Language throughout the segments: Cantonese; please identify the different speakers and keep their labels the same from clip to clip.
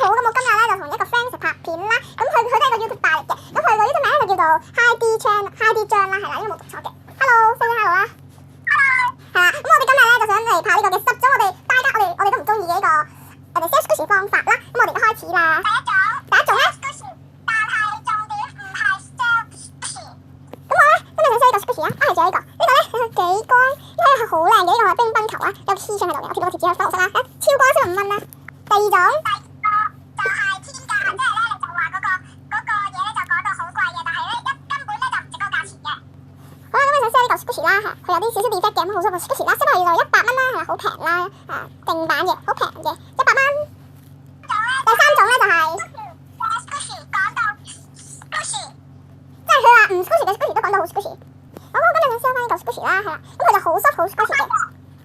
Speaker 1: 好，咁我今日咧就同一個 friend 一齊拍片啦。咁佢都係一個 YouTube 大力嘅，咁佢個 YouTube 名咧就叫做 Hi D 張啦，係啦，應該冇讀錯嘅。Hello，say hello 啦。係啦，咁我哋今日咧就想嚟拍呢個嘅10種我哋都唔中意嘅呢個sell squishy 方法啦。咁我哋而家開始啦。第一種咧，但係重點唔係 sell squishy。咁我咧今日想 sell 呢個 squishy 啊，係仲有呢個幾光，呢個係好靚嘅，呢個係乒乓球啊，有黐上喺度嘅，我貼到個貼紙喺粉紅色啦，超光先5蚊啦。第二種。squishy 啦，佢有啲少少 defect 嘅，咁好舒服 squishy 啦，適合要到100蚊啦，係啦，好平啦，正版嘅，好平嘅，100蚊。第三種咧就係 squishy 講到 squishy， 即係佢話唔 squishy 嘅 squishy 都講到好 squishy。我今日想 sell 翻呢個 squishy 啦，係啦，咁佢就好 soft 好 squishy 嘅，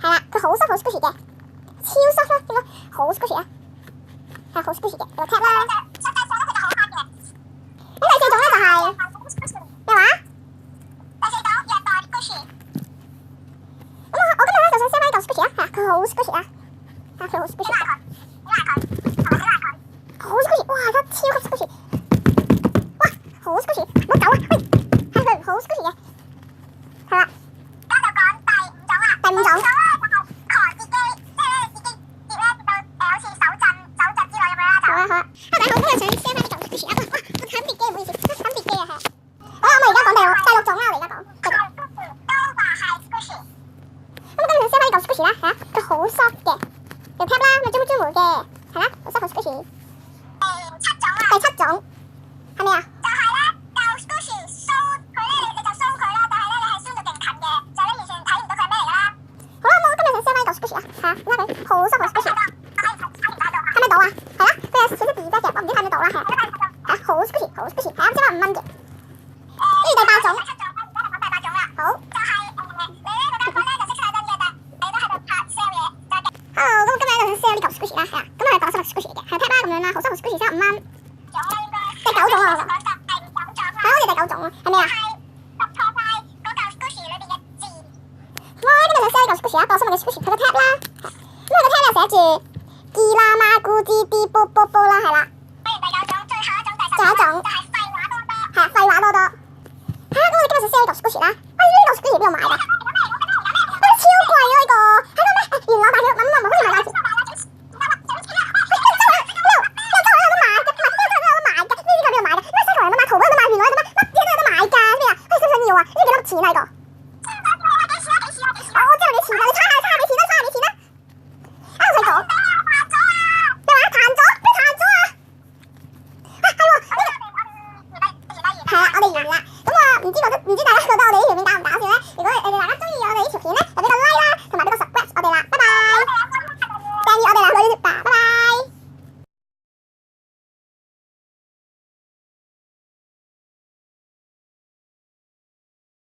Speaker 1: 係啦，佢好 soft 好 squishy 嘅，超 soft 啦，點解好 squishy 啊？係好 squishy 嘅，個 tap 啦。咁第四種咧就係咩話？佢好 squishy 啊，佢好 squishy， 好 squishy， 哇，佢超級 squishy， 哇，好 squishy， 唔好走啊，喂，係佢好 squishy 嘅，係啦，而家就講第五種啦，就係狂跌機，即係自己跌咧跌到好似手震之類咁樣啦，就好啊，今日想 sell 翻呢種 squishy 啊，哇，我慘跌機，唔好意思，慘跌機啊，係，好啦，我而家講第六種啦，我而家講。squishy 啦，係啊，佢好 soft 嘅，又 tap 啦，咪專門嘅，係啦，好 soft 好 squishy。第七種係咩啊？就係咧，就 squishy 收佢咧，你就收佢啦，但係咧你係收到勁近嘅，就咧完全睇唔到佢係咩嚟㗎啦。好啦，我今日想 sell 翻呢個 squishy 啊，係啊，點解佢好 soft 好 squishy？睇唔到啊？係啊，佢有少少 defect 嘅，我唔知睇唔睇到啦，係啊，好 squishy 好 squishy，係啊，只係5蚊嘅。跟住第8種，好。squishy 啦，係啊，咁係當生物 squishy 嘅，係 tap 啦咁樣啦，好生物 squishy 5蚊。第9種啊，係好似第9種啊，係咩啊？讀錯晒嗰嚿 squishy 裏邊嘅字。哇，今日想 sell 呢嚿 squishy 啊，當生物嘅 squishy，佢個 tap 啦，咁佢個 tap 又寫住 Gila Ma Gu Ji Di Bo Bo Bo 啦，係啦。第9種，最後一種就係廢話多多。係啊，廢話多多。嚇，咁我哋今日想 sell 呢嚿 squishy 啦，呢嚿 squishy 邊度買㗎？超貴啊呢個，喺度咩？元朗大橋，好似買大橋。錢喺度，我知道你錢啦，你差下你錢啦，啊唔使講，咩話彈咗？咩彈咗啊？啊係喎，係啊，我哋完啦，咁啊唔知大家覺得我哋呢條片